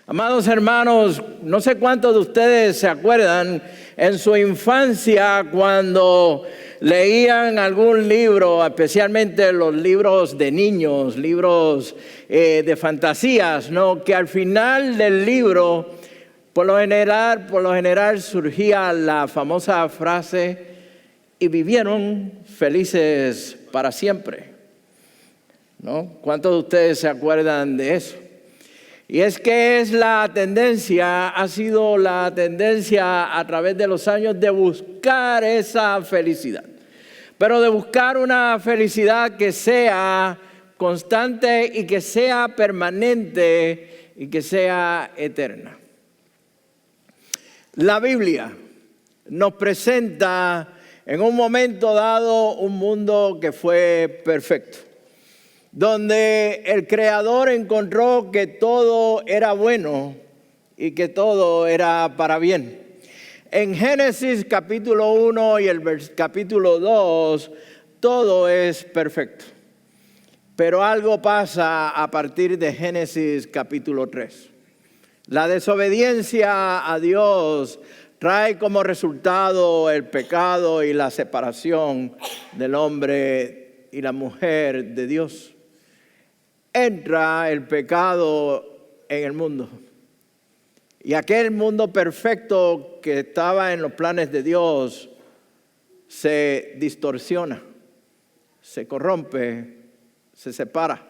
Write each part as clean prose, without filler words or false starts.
Amados hermanos, no sé cuántos de ustedes se acuerdan en su infancia cuando leían algún libro, especialmente los libros de niños, libros de fantasías, ¿no? Que al final del libro, por lo general surgía la famosa frase: y vivieron felices para siempre, ¿no? ¿Cuántos de ustedes se acuerdan de eso? Y es que ha sido la tendencia a través de los años de buscar esa felicidad. Pero de buscar una felicidad que sea constante y que sea permanente y que sea eterna. La Biblia nos presenta en un momento dado un mundo que fue perfecto, donde el Creador encontró que todo era bueno y que todo era para bien. En Génesis capítulo 1 y el capítulo 2, todo es perfecto. Pero algo pasa a partir de Génesis capítulo 3. La desobediencia a Dios trae como resultado el pecado y la separación del hombre y la mujer de Dios. Entra el pecado en el mundo. Y aquel mundo perfecto que estaba en los planes de Dios se distorsiona, se corrompe, se separa.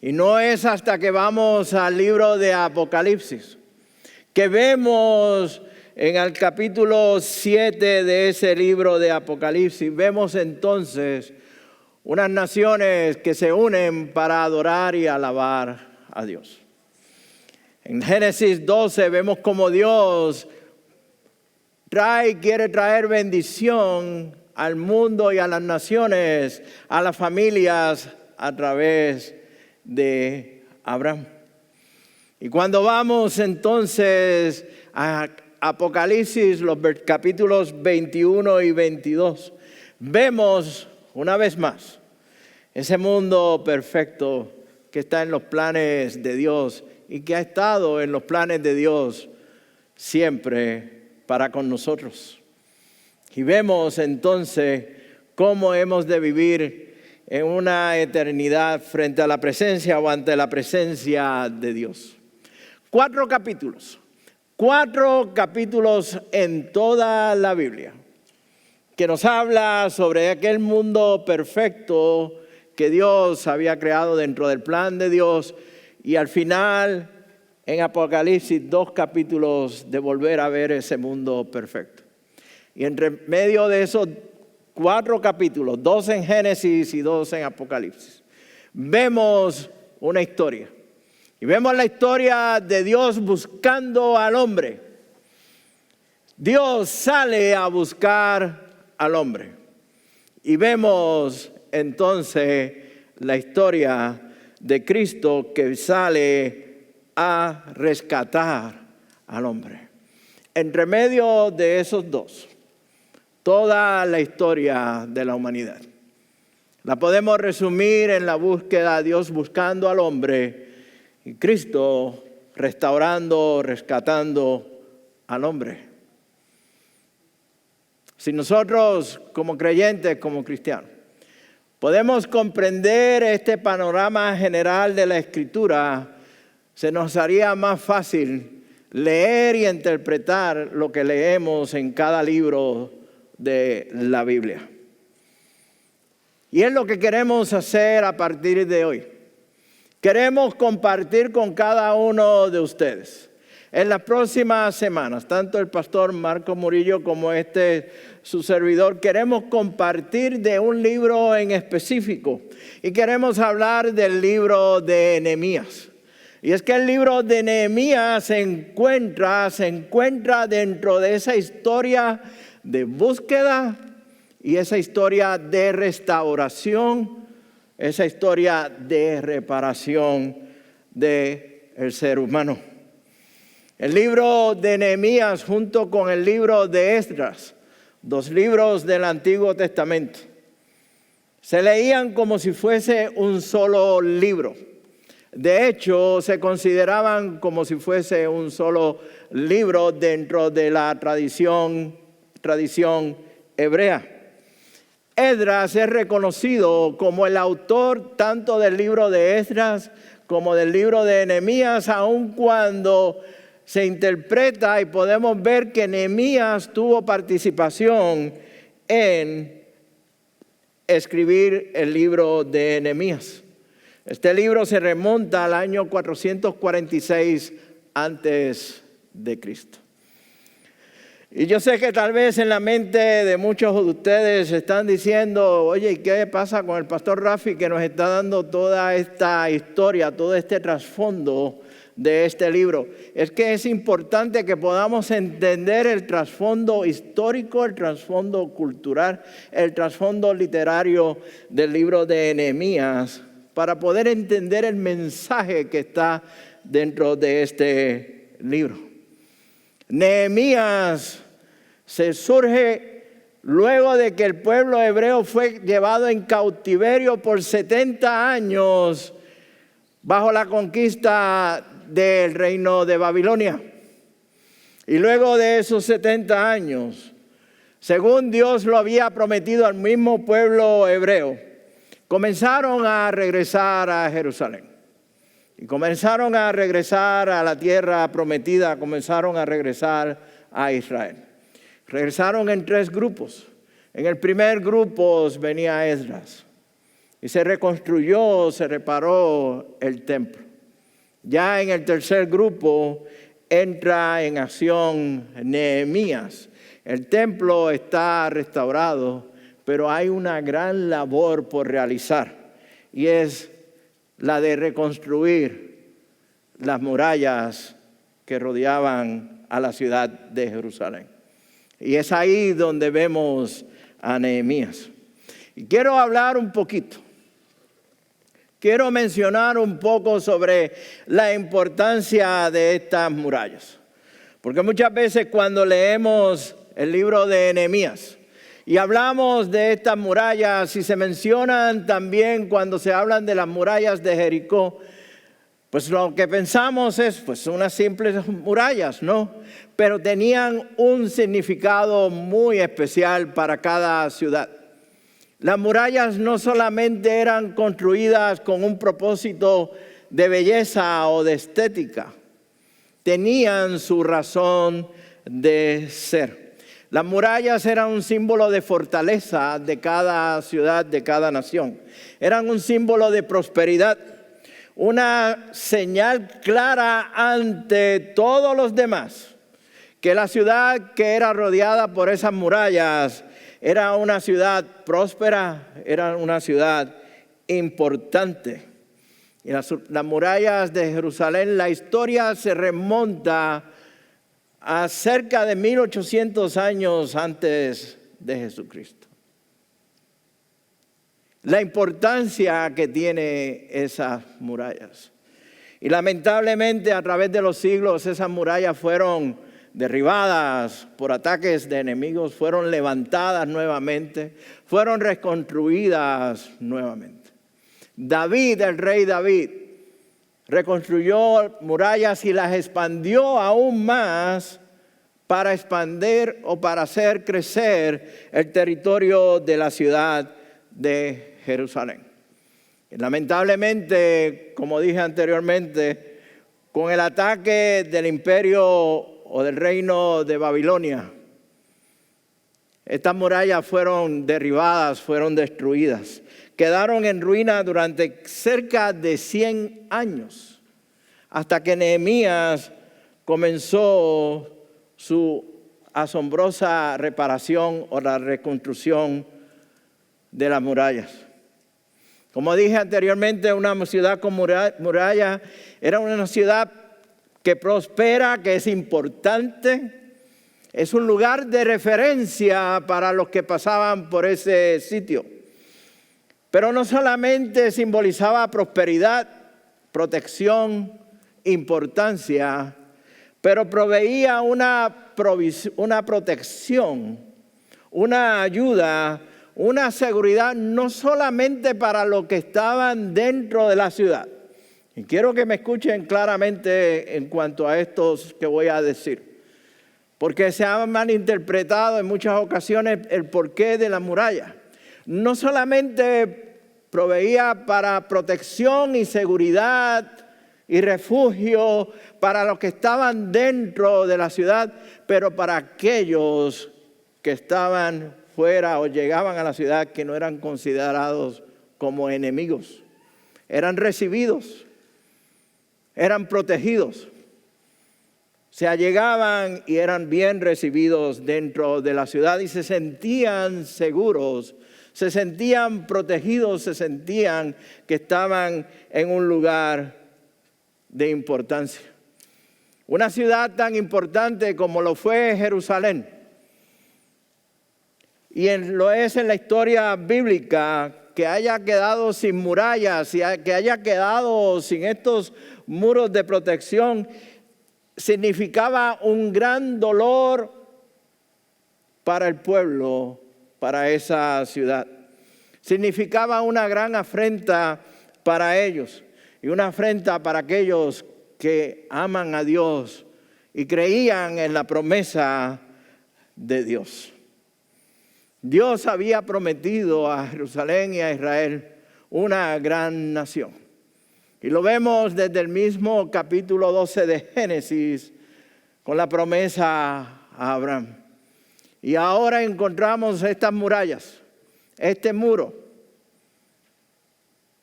Y no es hasta que vamos al libro de Apocalipsis que vemos en el capítulo 7 de ese libro de Apocalipsis, vemos entonces unas naciones que se unen para adorar y alabar a Dios. En Génesis 12 vemos cómo Dios quiere traer bendición al mundo y a las naciones, a las familias, a través de Abraham. Y cuando vamos entonces a Apocalipsis, los capítulos 21 y 22, vemos una vez más ese mundo perfecto que está en los planes de Dios y que ha estado en los planes de Dios siempre para con nosotros. Y vemos entonces cómo hemos de vivir en una eternidad frente a la presencia o ante la presencia de Dios. 4 capítulos en toda la Biblia que nos habla sobre aquel mundo perfecto que Dios había creado dentro del plan de Dios, y al final en Apocalipsis 2 capítulos de volver a ver ese mundo perfecto. Y entre medio de esos 4 capítulos, 2 en Génesis y 2 en Apocalipsis, vemos una historia. Y vemos la historia de Dios buscando al hombre. Dios sale a buscar al hombre. Y vemos entonces la historia de Cristo que sale a rescatar al hombre. Entre medio de esos dos, toda la historia de la humanidad la podemos resumir en la búsqueda de Dios buscando al hombre y Cristo restaurando, rescatando al hombre. Si nosotros como creyentes, como cristianos, podemos comprender este panorama general de la Escritura, se nos haría más fácil leer y interpretar lo que leemos en cada libro de la Biblia. Y es lo que queremos hacer a partir de hoy. Queremos compartir con cada uno de ustedes. En las próximas semanas, tanto el pastor Marco Murillo como su servidor, queremos compartir de un libro en específico. Y queremos hablar del libro de Nehemías. Y es que el libro de Nehemías se encuentra dentro de esa historia de búsqueda y esa historia de restauración, esa historia de reparación del ser humano. El libro de Nehemías junto con el libro de Esdras, 2 libros del Antiguo Testamento, se leían como si fuese un solo libro. De hecho, se consideraban como si fuese un solo libro dentro de la tradición hebrea. Esdras es reconocido como el autor tanto del libro de Esdras como del libro de Nehemías, aun cuando se interpreta y podemos ver que Nehemías tuvo participación en escribir el libro de Nehemías. Este libro se remonta al año 446 antes de Cristo. Y yo sé que tal vez en la mente de muchos de ustedes están diciendo, oye, ¿y qué pasa con el pastor Rafi que nos está dando toda esta historia, todo este trasfondo de este libro? Es que es importante que podamos entender el trasfondo histórico, el trasfondo cultural, el trasfondo literario del libro de Nehemías, para poder entender el mensaje que está dentro de este libro. Nehemías se surge luego de que el pueblo hebreo fue llevado en cautiverio por 70 años bajo la conquista del reino de Babilonia. Y luego de esos 70 años, según Dios lo había prometido al mismo pueblo hebreo, comenzaron a regresar a Jerusalén. Y comenzaron a regresar a la tierra prometida, comenzaron a regresar a Israel. Regresaron en 3 grupos. En el primer grupo venía Esdras. Y se reconstruyó, se reparó el templo. Ya en el tercer grupo entra en acción Nehemías. El templo está restaurado, pero hay una gran labor por realizar. Y es la de reconstruir las murallas que rodeaban a la ciudad de Jerusalén. Y es ahí donde vemos a Nehemías. Y quiero hablar un poquito. Quiero mencionar un poco sobre la importancia de estas murallas. Porque muchas veces cuando leemos el libro de Nehemías y hablamos de estas murallas y se mencionan también cuando se hablan de las murallas de Jericó, pues lo que pensamos es pues unas simples murallas, ¿no? Pero tenían un significado muy especial para cada ciudad. Las murallas no solamente eran construidas con un propósito de belleza o de estética, tenían su razón de ser. Las murallas eran un símbolo de fortaleza de cada ciudad, de cada nación. Eran un símbolo de prosperidad, una señal clara ante todos los demás, que la ciudad que era rodeada por esas murallas era una ciudad próspera, era una ciudad importante. Y las murallas de Jerusalén, la historia se remonta a cerca de 1800 años antes de Jesucristo. La importancia que tiene esas murallas. Y lamentablemente a través de los siglos esas murallas fueron derribadas por ataques de enemigos, fueron levantadas nuevamente, fueron reconstruidas nuevamente. David, el rey David, reconstruyó murallas y las expandió aún más para expandir o para hacer crecer el territorio de la ciudad de Jerusalén. Y lamentablemente, como dije anteriormente, con el ataque del imperio o del reino de Babilonia, estas murallas fueron derribadas, fueron destruidas. Quedaron en ruina durante cerca de 100 años, hasta que Nehemías comenzó su asombrosa reparación o la reconstrucción de las murallas. Como dije anteriormente, una ciudad con muralla era una ciudad que prospera, que es importante, es un lugar de referencia para los que pasaban por ese sitio. Pero no solamente simbolizaba prosperidad, protección, importancia, pero proveía una protección, una ayuda, una seguridad no solamente para los que estaban dentro de la ciudad. Y quiero que me escuchen claramente en cuanto a estos que voy a decir, porque se ha malinterpretado en muchas ocasiones el porqué de la muralla. No solamente proveía para protección y seguridad y refugio para los que estaban dentro de la ciudad, pero para aquellos que estaban fuera o llegaban a la ciudad que no eran considerados como enemigos. Eran recibidos, eran protegidos, se allegaban y eran bien recibidos dentro de la ciudad y se sentían seguros, se sentían protegidos, se sentían que estaban en un lugar de importancia. Una ciudad tan importante como lo fue Jerusalén, y lo es en la historia bíblica, que haya quedado sin murallas, que haya quedado sin estos muros de protección, significaba un gran dolor para el pueblo, para esa ciudad. Significaba una gran afrenta para ellos y una afrenta para aquellos que aman a Dios y creían en la promesa de Dios. Dios había prometido a Jerusalén y a Israel una gran nación. Y lo vemos desde el mismo capítulo 12 de Génesis con la promesa a Abraham. Y ahora encontramos estas murallas, este muro,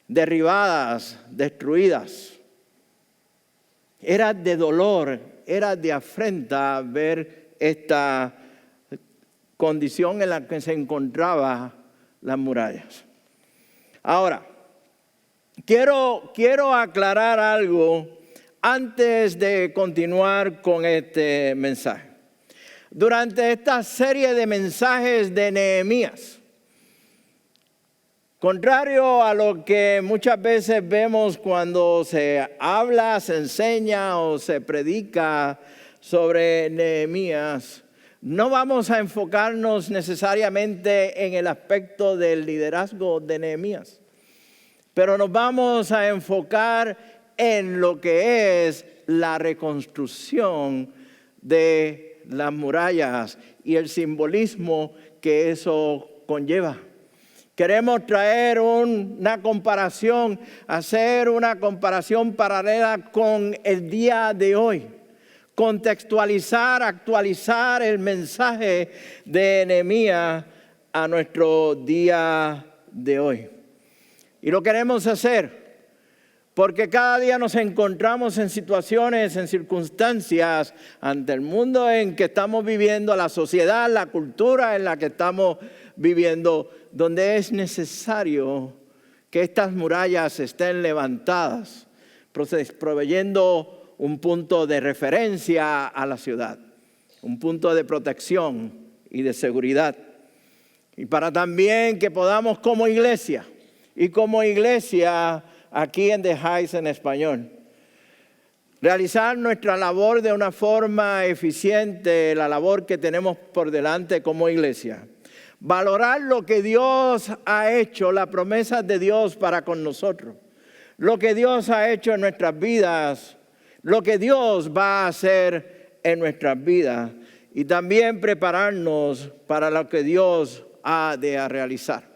derribadas, destruidas. Era de dolor, era de afrenta ver esta condición en la que se encontraban las murallas. Ahora, quiero aclarar algo antes de continuar con este mensaje. Durante esta serie de mensajes de Nehemías, contrario a lo que muchas veces vemos cuando se habla, se enseña o se predica sobre Nehemías, no vamos a enfocarnos necesariamente en el aspecto del liderazgo de Nehemías, pero nos vamos a enfocar en lo que es la reconstrucción de las murallas y el simbolismo que eso conlleva. Queremos traer una comparación, hacer una comparación paralela con el día de hoy. Contextualizar, actualizar el mensaje de Nehemías a nuestro día de hoy. Y lo queremos hacer porque cada día nos encontramos en situaciones, en circunstancias ante el mundo en que estamos viviendo, la sociedad, la cultura en la que estamos viviendo, donde es necesario que estas murallas estén levantadas, proveyendo un punto de referencia a la ciudad, un punto de protección y de seguridad. Y para también que podamos como iglesia, y como iglesia aquí en The Heights en español, realizar nuestra labor de una forma eficiente, la labor que tenemos por delante como iglesia. Valorar lo que Dios ha hecho, las promesas de Dios para con nosotros, lo que Dios ha hecho en nuestras vidas, lo que Dios va a hacer en nuestras vidas y también prepararnos para lo que Dios ha de realizar.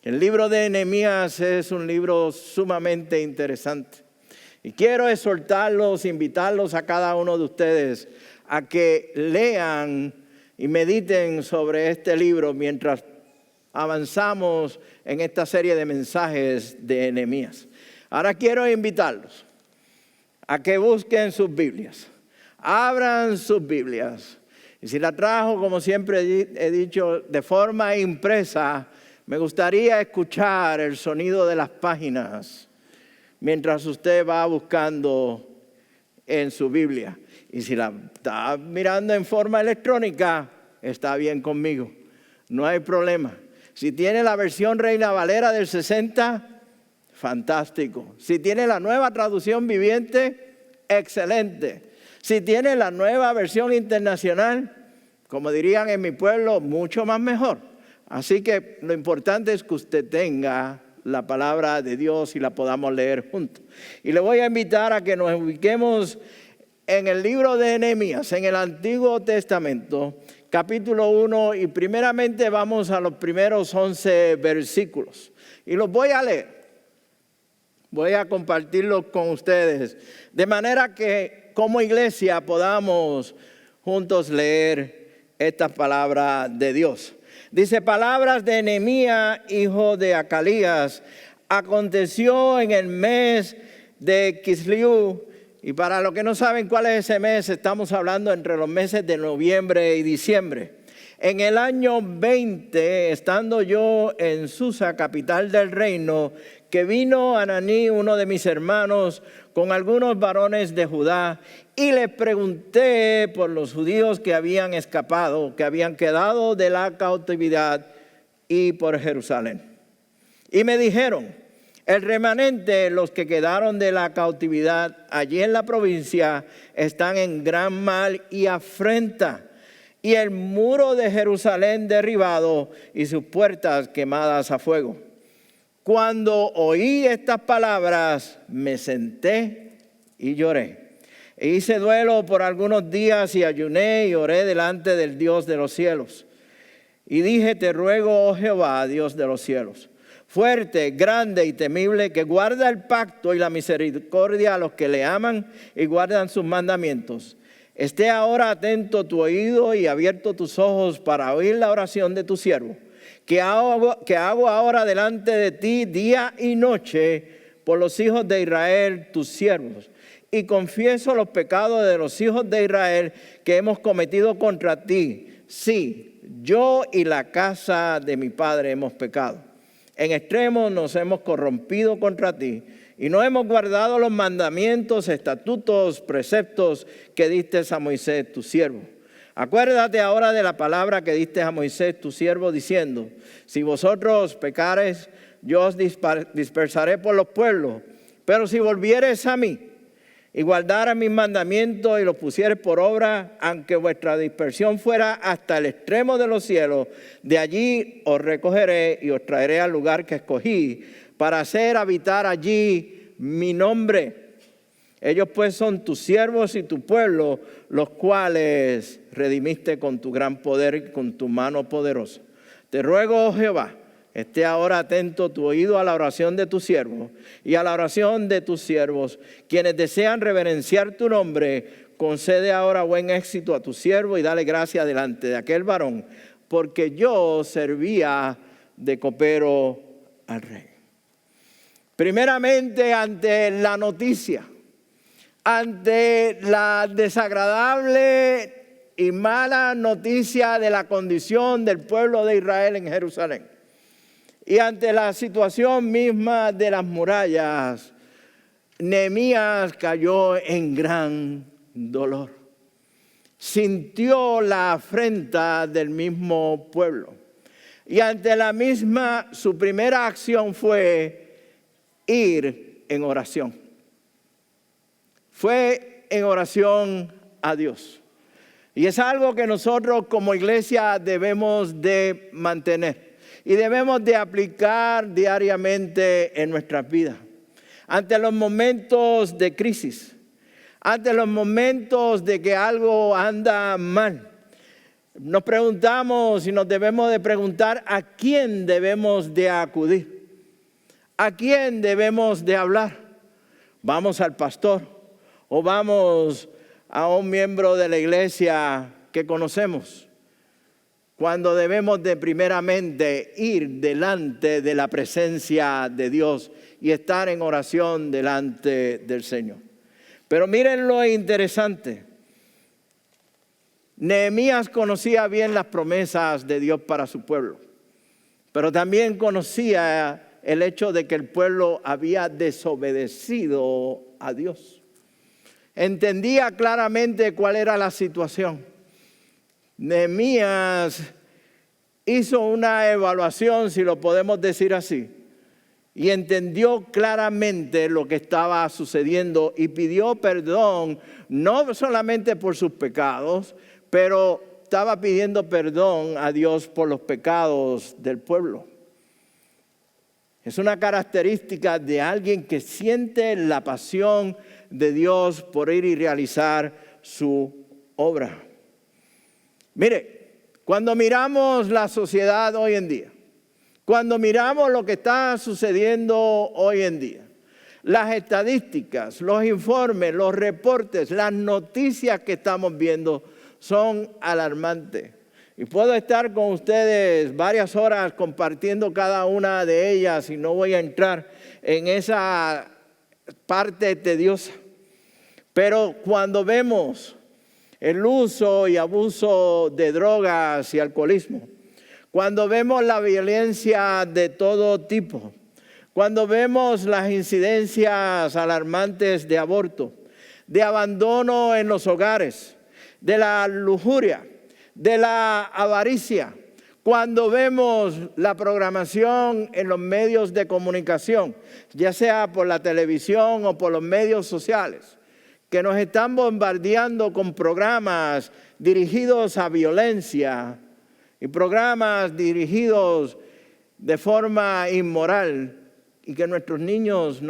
El libro de Nehemías es un libro sumamente interesante y quiero exhortarlos, invitarlos a cada uno de ustedes a que lean y mediten sobre este libro mientras avanzamos en esta serie de mensajes de Nehemías. Ahora quiero invitarlos a que busquen sus Biblias, abran sus Biblias. Y si la trajo, como siempre he dicho, de forma impresa, me gustaría escuchar el sonido de las páginas mientras usted va buscando en su Biblia. Y si la está mirando en forma electrónica, está bien conmigo, no hay problema. Si tiene la versión Reina Valera del 60, fantástico. Si tiene la nueva traducción viviente, excelente. Si tiene la nueva versión internacional, como dirían en mi pueblo, mucho más mejor. Así que lo importante es que usted tenga la palabra de Dios y la podamos leer juntos. Y le voy a invitar a que nos ubiquemos en el libro de Nehemías, en el Antiguo Testamento, capítulo 1, y primeramente vamos a los primeros 11 versículos. Y los voy a leer. Voy a compartirlos con ustedes, de manera que como iglesia podamos juntos leer estas palabras de Dios. Dice, palabras de Nehemías, hijo de Acalías, aconteció en el mes de Kisleú. Y para los que no saben cuál es ese mes, estamos hablando entre los meses de noviembre y diciembre. En el año 20, estando yo en Susa, capital del reino, que vino Ananí, uno de mis hermanos, con algunos varones de Judá, y le pregunté por los judíos que habían escapado, que habían quedado de la cautividad, y por Jerusalén. Y me dijeron, el remanente, los que quedaron de la cautividad allí en la provincia, están en gran mal y afrenta, y el muro de Jerusalén derribado y sus puertas quemadas a fuego. Cuando oí estas palabras, me senté y lloré. E hice duelo por algunos días y ayuné y oré delante del Dios de los cielos. Y dije, te ruego, oh Jehová, Dios de los cielos, fuerte, grande y temible, que guarda el pacto y la misericordia a los que le aman y guardan sus mandamientos. Esté ahora atento tu oído y abierto tus ojos para oír la oración de tu siervo, que hago ahora delante de ti día y noche por los hijos de Israel, tus siervos. Y confieso los pecados de los hijos de Israel que hemos cometido contra ti. Sí, yo y la casa de mi padre hemos pecado. En extremo nos hemos corrompido contra ti y no hemos guardado los mandamientos, estatutos, preceptos que diste a Moisés, tu siervo. Acuérdate ahora de la palabra que diste a Moisés, tu siervo, diciendo, si vosotros pecares, yo os dispersaré por los pueblos. Pero si volvieres a mí y guardaras mis mandamientos y los pusieres por obra, aunque vuestra dispersión fuera hasta el extremo de los cielos, de allí os recogeré y os traeré al lugar que escogí para hacer habitar allí mi nombre. Ellos pues son tus siervos y tu pueblo, los cuales redimiste con tu gran poder y con tu mano poderosa. Te ruego, oh Jehová, esté ahora atento tu oído a la oración de tu siervo y a la oración de tus siervos, quienes desean reverenciar tu nombre. Concede ahora buen éxito a tu siervo y dale gracia delante de aquel varón, porque yo servía de copero al rey. Primeramente, ante la noticia, ante la desagradable y mala noticia de la condición del pueblo de Israel en Jerusalén, y ante la situación misma de las murallas, Nehemías cayó en gran dolor. Sintió la afrenta del mismo pueblo. Y ante la misma, su primera acción fue ir en oración. Fue en oración a Dios. Y es algo que nosotros como iglesia debemos de mantener y debemos de aplicar diariamente en nuestras vidas. Ante los momentos de crisis, ante los momentos de que algo anda mal, nos preguntamos y nos debemos de preguntar a quién debemos de acudir. ¿A quién debemos de hablar? ¿Vamos al pastor o vamos a un miembro de la iglesia que conocemos? Cuando debemos de primeramente ir delante de la presencia de Dios y estar en oración delante del Señor. Pero miren lo interesante. Nehemías conocía bien las promesas de Dios para su pueblo, pero también conocía el hecho de que el pueblo había desobedecido a Dios. Entendía claramente cuál era la situación. Nehemías hizo una evaluación, si lo podemos decir así, y entendió claramente lo que estaba sucediendo y pidió perdón, no solamente por sus pecados, pero estaba pidiendo perdón a Dios por los pecados del pueblo. Es una característica de alguien que siente la pasión de Dios por ir y realizar su obra. Mire, cuando miramos la sociedad hoy en día, cuando miramos lo que está sucediendo hoy en día, las estadísticas, los informes, los reportes, las noticias que estamos viendo son alarmantes. Y puedo estar con ustedes varias horas compartiendo cada una de ellas y no voy a entrar en esa parte tediosa. Pero cuando vemos el uso y abuso de drogas y alcoholismo, cuando vemos la violencia de todo tipo, cuando vemos las incidencias alarmantes de aborto, de abandono en los hogares, de la lujuria, de la avaricia, cuando vemos la programación en los medios de comunicación, ya sea por la televisión o por los medios sociales, que nos están bombardeando con programas dirigidos a violencia y programas dirigidos de forma inmoral y que nuestros niños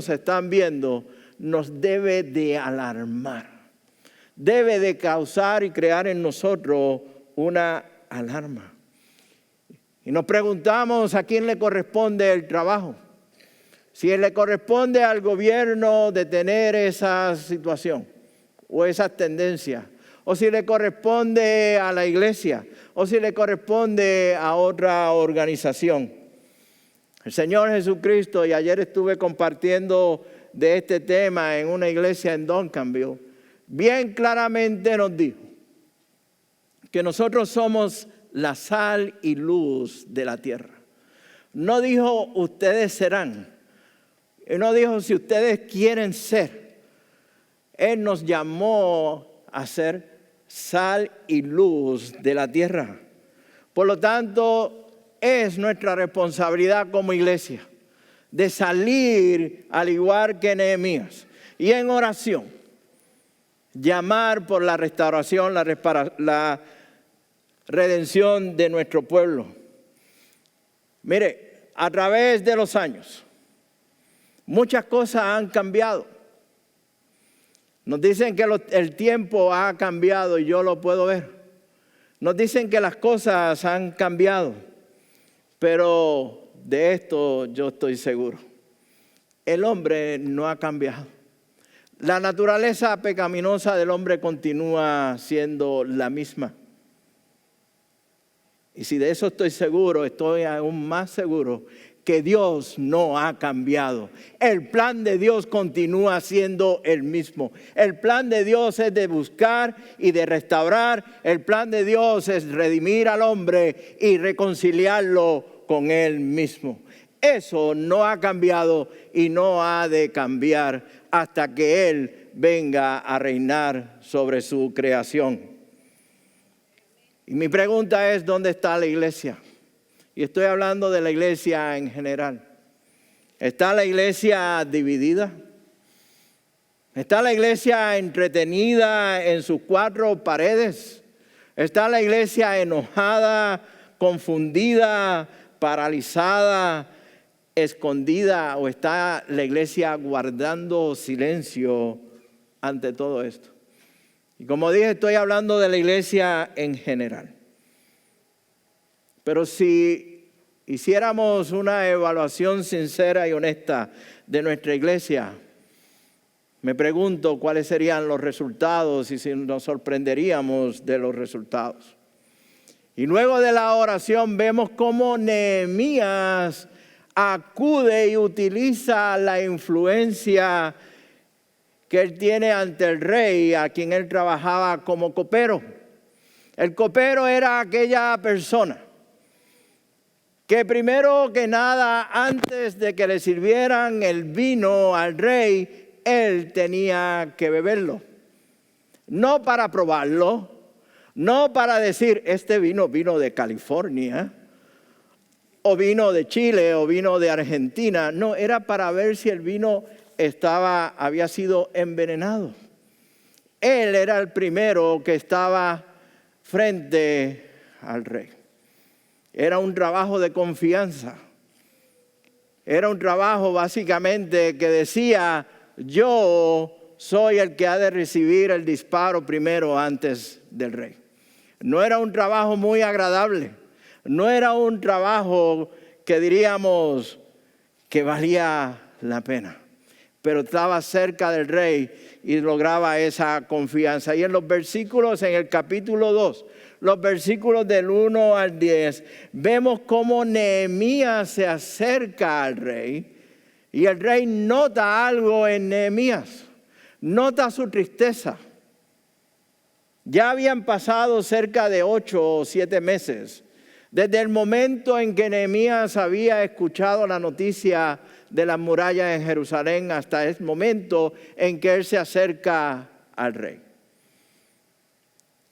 están viendo, nos debe de alarmar. Debe de causar y crear en nosotros una alarma. Y nos preguntamos a quién le corresponde el trabajo. Si le corresponde al gobierno detener esa situación o esas tendencias, o si le corresponde a la iglesia, o si le corresponde a otra organización. El Señor Jesucristo, y ayer estuve compartiendo de este tema en una iglesia en Duncanville, bien claramente nos dijo que nosotros somos la sal y luz de la tierra. No dijo ustedes serán, y no dijo si ustedes quieren ser. Él nos llamó a ser sal y luz de la tierra. Por lo tanto, es nuestra responsabilidad como iglesia de salir al igual que Nehemías y en oración llamar por la restauración, la redención de nuestro pueblo. Mire, a través de los años, muchas cosas han cambiado. Nos dicen que el tiempo ha cambiado y yo lo puedo ver. Nos dicen que las cosas han cambiado, pero de esto yo estoy seguro. El hombre no ha cambiado. La naturaleza pecaminosa del hombre continúa siendo la misma. Y si de eso estoy seguro, estoy aún más seguro que Dios no ha cambiado. El plan de Dios continúa siendo el mismo. El plan de Dios es de buscar y de restaurar. El plan de Dios es redimir al hombre y reconciliarlo con Él mismo. Eso no ha cambiado y no ha de cambiar hasta que Él venga a reinar sobre su creación. Y mi pregunta es, ¿dónde está la iglesia? Y estoy hablando de la iglesia en general. ¿Está la iglesia dividida? ¿Está la iglesia entretenida en sus cuatro paredes? ¿Está la iglesia enojada, confundida, paralizada, escondida? ¿O está la iglesia guardando silencio ante todo esto? Y como dije, estoy hablando de la iglesia en general. Pero si hiciéramos una evaluación sincera y honesta de nuestra iglesia, me pregunto cuáles serían los resultados y si nos sorprenderíamos de los resultados. Y luego de la oración vemos cómo Nehemías acude y utiliza la influencia que él tiene ante el rey, a quien él trabajaba como copero. El copero era aquella persona que primero que nada, antes de que le sirvieran el vino al rey, él tenía que beberlo. No para probarlo, no para decir, este vino de California, o vino de Chile, o vino de Argentina. No, era para ver si el vino había sido envenenado. Él era el primero que estaba frente al rey. Era un trabajo de confianza. Era un trabajo básicamente que decía, yo soy el que ha de recibir el disparo primero antes del rey. No era un trabajo muy agradable, no era un trabajo que diríamos que valía la pena, pero estaba cerca del rey y lograba esa confianza. Y en los versículos, en el capítulo 2, los versículos del 1 al 10, vemos cómo Nehemías se acerca al rey y el rey nota algo en Nehemías, nota su tristeza. Ya habían pasado cerca de 8 o 7 meses desde el momento en que Nehemías había escuchado la noticia de las murallas en Jerusalén hasta el momento en que él se acerca al rey.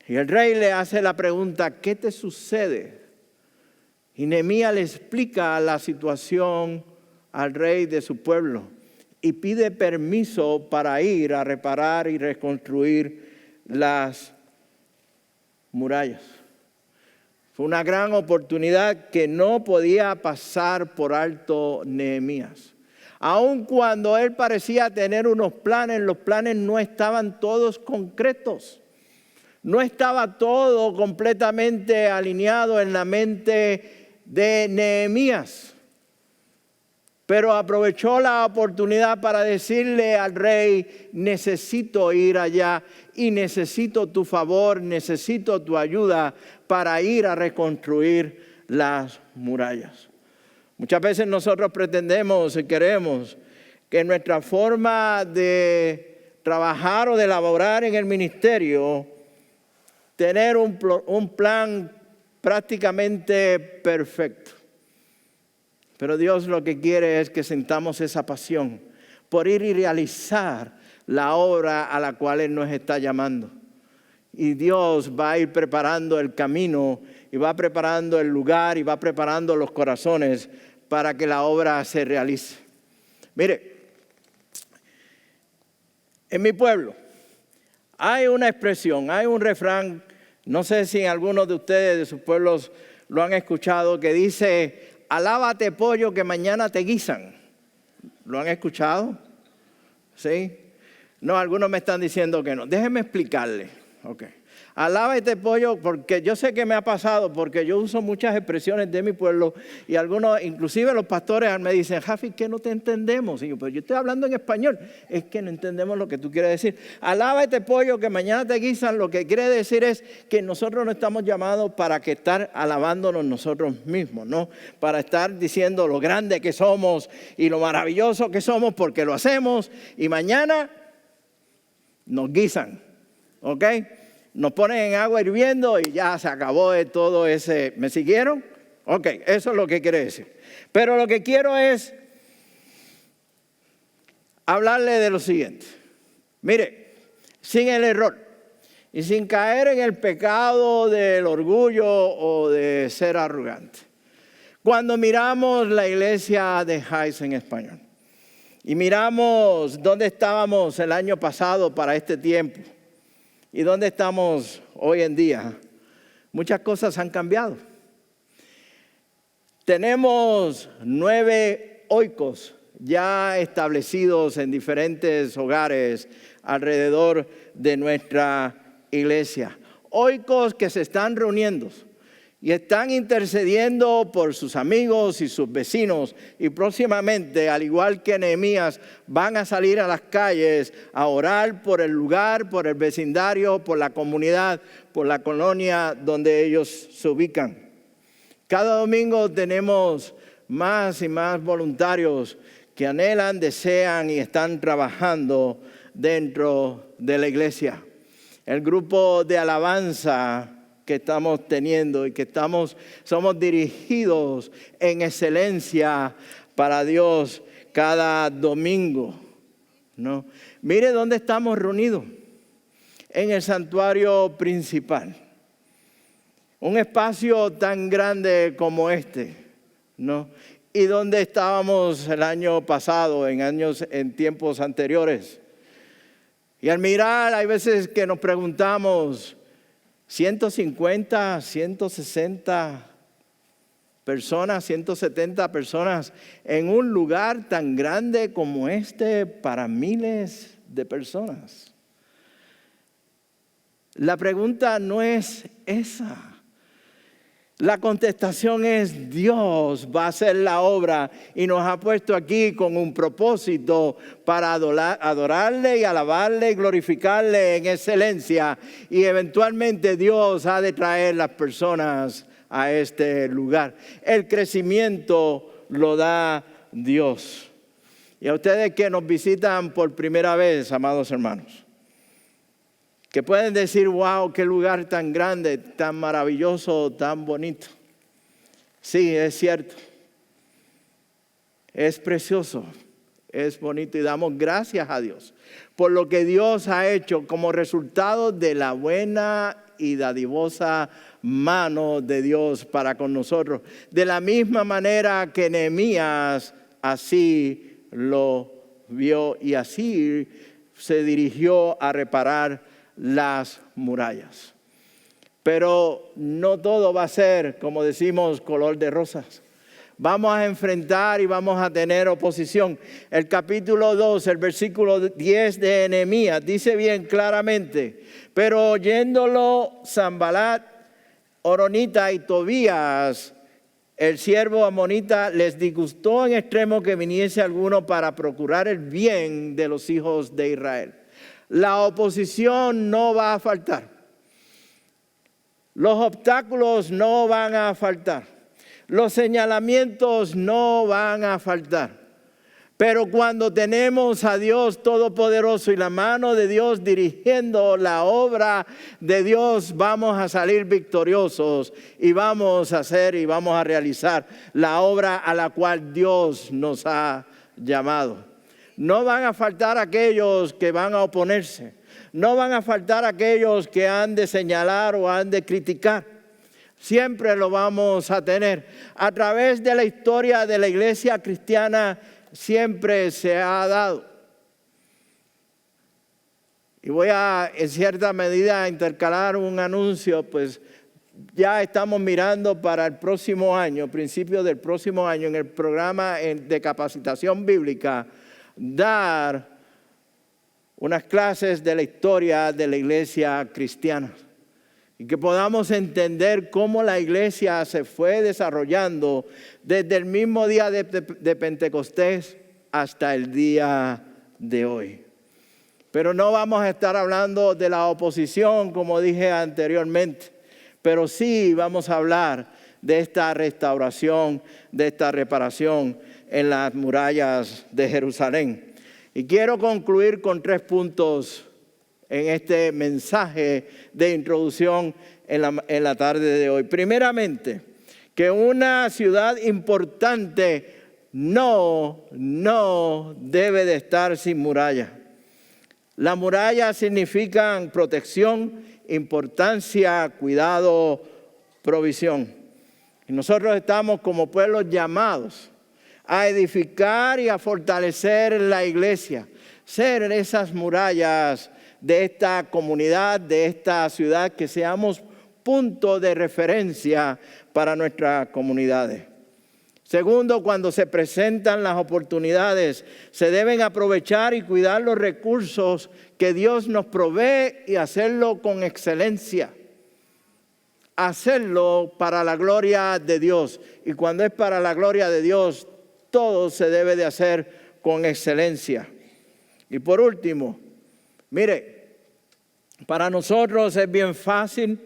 Y el rey le hace la pregunta, ¿qué te sucede? Y Nehemías le explica la situación al rey de su pueblo y pide permiso para ir a reparar y reconstruir las murallas. Fue una gran oportunidad que no podía pasar por alto Nehemías. Aun cuando él parecía tener unos planes, los planes no estaban todos concretos. No estaba todo completamente alineado en la mente de Nehemías. Pero aprovechó la oportunidad para decirle al rey, necesito ir allá y necesito tu favor, necesito tu ayuda para ir a reconstruir las murallas. Muchas veces nosotros pretendemos y queremos que nuestra forma de trabajar o de laborar en el ministerio, tener un plan prácticamente perfecto. Pero Dios lo que quiere es que sintamos esa pasión por ir y realizar la obra a la cual Él nos está llamando. Y Dios va a ir preparando el camino y va preparando el lugar y va preparando los corazones para que la obra se realice. Mire, en mi pueblo hay una expresión, hay un refrán, no sé si algunos de ustedes de sus pueblos lo han escuchado, que dice, alábate pollo que mañana te guisan. ¿Lo han escuchado? ¿Sí? No, algunos me están diciendo que no. Déjenme explicarle. Ok. Alábate pollo, porque yo sé que me ha pasado, porque yo uso muchas expresiones de mi pueblo y algunos, inclusive los pastores me dicen, Jafi, ¿qué no te entendemos? Y yo, pues yo estoy hablando en español, es que no entendemos lo que tú quieres decir. Alábate pollo que mañana te guisan, lo que quiere decir es que nosotros no estamos llamados para que estar alabándonos nosotros mismos, ¿no? Para estar diciendo lo grande que somos y lo maravilloso que somos porque lo hacemos y mañana nos guisan, ¿ok? Nos ponen en agua hirviendo y ya se acabó de todo ese. ¿Me siguieron? Ok, eso es lo que quiere decir. Pero lo que quiero es hablarle de lo siguiente. Mire, sin el error y sin caer en el pecado del orgullo o de ser arrogante. Cuando miramos la iglesia de Heights en español y miramos dónde estábamos el año pasado para este tiempo, ¿y dónde estamos hoy en día? Muchas cosas han cambiado. Tenemos 9 oikos ya establecidos en diferentes hogares alrededor de nuestra iglesia. Oikos que se están reuniendo y están intercediendo por sus amigos y sus vecinos. Y próximamente, al igual que Nehemías, van a salir a las calles a orar por el lugar, por el vecindario, por la comunidad, por la colonia donde ellos se ubican. Cada domingo tenemos más y más voluntarios que anhelan, desean y están trabajando dentro de la iglesia. El grupo de alabanza que estamos teniendo y que somos dirigidos en excelencia para Dios cada domingo, ¿no? Mire dónde estamos reunidos, en el santuario principal. Un espacio tan grande como este, ¿no? Y donde estábamos el año pasado, en tiempos anteriores. Y al mirar, hay veces que nos preguntamos, 150, 160 personas, 170 personas, en un lugar tan grande como este para miles de personas. La pregunta no es esa. La contestación es: Dios va a hacer la obra y nos ha puesto aquí con un propósito para adorarle y alabarle y glorificarle en excelencia. Y eventualmente Dios ha de traer las personas a este lugar. El crecimiento lo da Dios. Y a ustedes que nos visitan por primera vez, amados hermanos, que pueden decir: wow, qué lugar tan grande, tan maravilloso, tan bonito. Sí, es cierto. Es precioso, es bonito y damos gracias a Dios por lo que Dios ha hecho como resultado de la buena y dadivosa mano de Dios para con nosotros. De la misma manera que Nehemías así lo vio y así se dirigió a reparar las murallas. Pero no todo va a ser, como decimos, color de rosas. Vamos a enfrentar y vamos a tener oposición. El capítulo 2, el versículo 10 de Nehemías dice bien claramente: pero oyéndolo Sanballat, Horonita y Tobías, el siervo amonita, les disgustó en extremo que viniese alguno para procurar el bien de los hijos de Israel. La oposición no va a faltar. Los obstáculos no van a faltar. Los señalamientos no van a faltar. Pero cuando tenemos a Dios Todopoderoso y la mano de Dios dirigiendo la obra de Dios, vamos a salir victoriosos y vamos a hacer y vamos a realizar la obra a la cual Dios nos ha llamado. No van a faltar aquellos que van a oponerse. No van a faltar aquellos que han de señalar o han de criticar. Siempre lo vamos a tener. A través de la historia de la iglesia cristiana siempre se ha dado. Y voy a, en cierta medida, a intercalar un anuncio, pues ya estamos mirando para el próximo año, principios del próximo año, en el programa de capacitación bíblica, dar unas clases de la historia de la iglesia cristiana y que podamos entender cómo la iglesia se fue desarrollando desde el mismo día de Pentecostés hasta el día de hoy. Pero no vamos a estar hablando de la oposición, como dije anteriormente, pero sí vamos a hablar de esta restauración, de esta reparación en las murallas de Jerusalén. Y quiero concluir con 3 puntos en este mensaje de introducción en la tarde de hoy. Primeramente, que una ciudad importante no debe de estar sin muralla. Las murallas significan protección, importancia, cuidado, provisión. Y nosotros estamos como pueblos llamados a edificar y a fortalecer la iglesia, ser esas murallas de esta comunidad, de esta ciudad, que seamos punto de referencia para nuestras comunidades. Segundo, cuando se presentan las oportunidades, se deben aprovechar y cuidar los recursos que Dios nos provee y hacerlo con excelencia. Hacerlo para la gloria de Dios. Y cuando es para la gloria de Dios, todo se debe de hacer con excelencia. Y por último, mire, para nosotros es bien fácil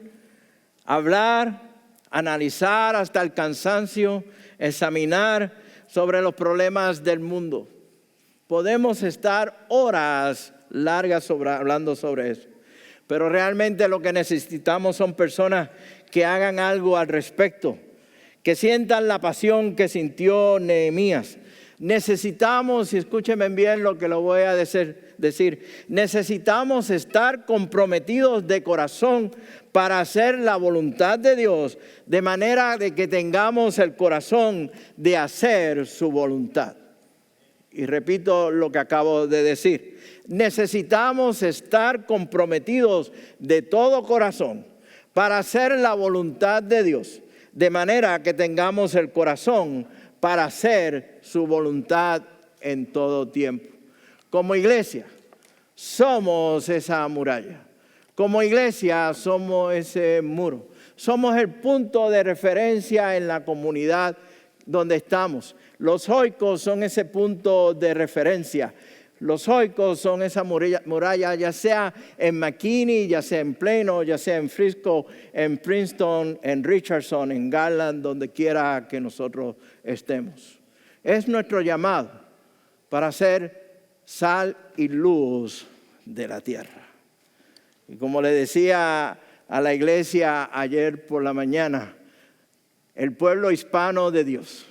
hablar, analizar hasta el cansancio, examinar sobre los problemas del mundo. Podemos estar horas largas hablando sobre eso. Pero realmente lo que necesitamos son personas que hagan algo al respecto, que sientan la pasión que sintió Nehemías. Necesitamos, y escúchenme bien lo que lo voy a decir, necesitamos estar comprometidos de corazón para hacer la voluntad de Dios, de manera de que tengamos el corazón de hacer su voluntad. Y repito lo que acabo de decir. Necesitamos estar comprometidos de todo corazón para hacer la voluntad de Dios, de manera que tengamos el corazón para hacer su voluntad en todo tiempo. Como iglesia, somos esa muralla. Como iglesia, somos ese muro. Somos el punto de referencia en la comunidad donde estamos. Los joicos son ese punto de referencia. Los joicos son esa muralla, ya sea en McKinney, ya sea en Plano, ya sea en Frisco, en Princeton, en Richardson, en Garland, donde quiera que nosotros estemos. Es nuestro llamado para ser sal y luz de la tierra. Y como le decía a la iglesia ayer por la mañana, el pueblo hispano de Dios,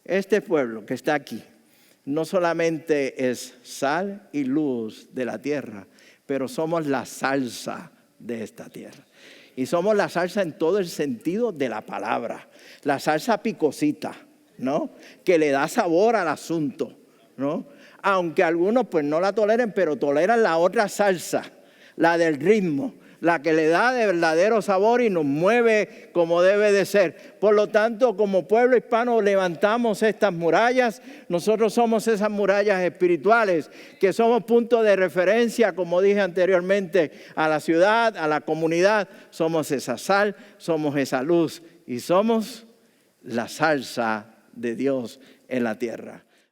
este pueblo que está aquí, no solamente es sal y luz de la tierra, pero somos la salsa de esta tierra. Y somos la salsa en todo el sentido de la palabra. La salsa picosita, ¿no? Que le da sabor al asunto, ¿no? Aunque algunos pues no la toleren, pero toleran la otra salsa, la del ritmo, la que le da de verdadero sabor y nos mueve como debe de ser. Por lo tanto, como pueblo hispano levantamos estas murallas. Nosotros somos esas murallas espirituales que somos punto de referencia, como dije anteriormente, a la ciudad, a la comunidad. Somos esa sal, somos esa luz y somos la salsa de Dios en la tierra.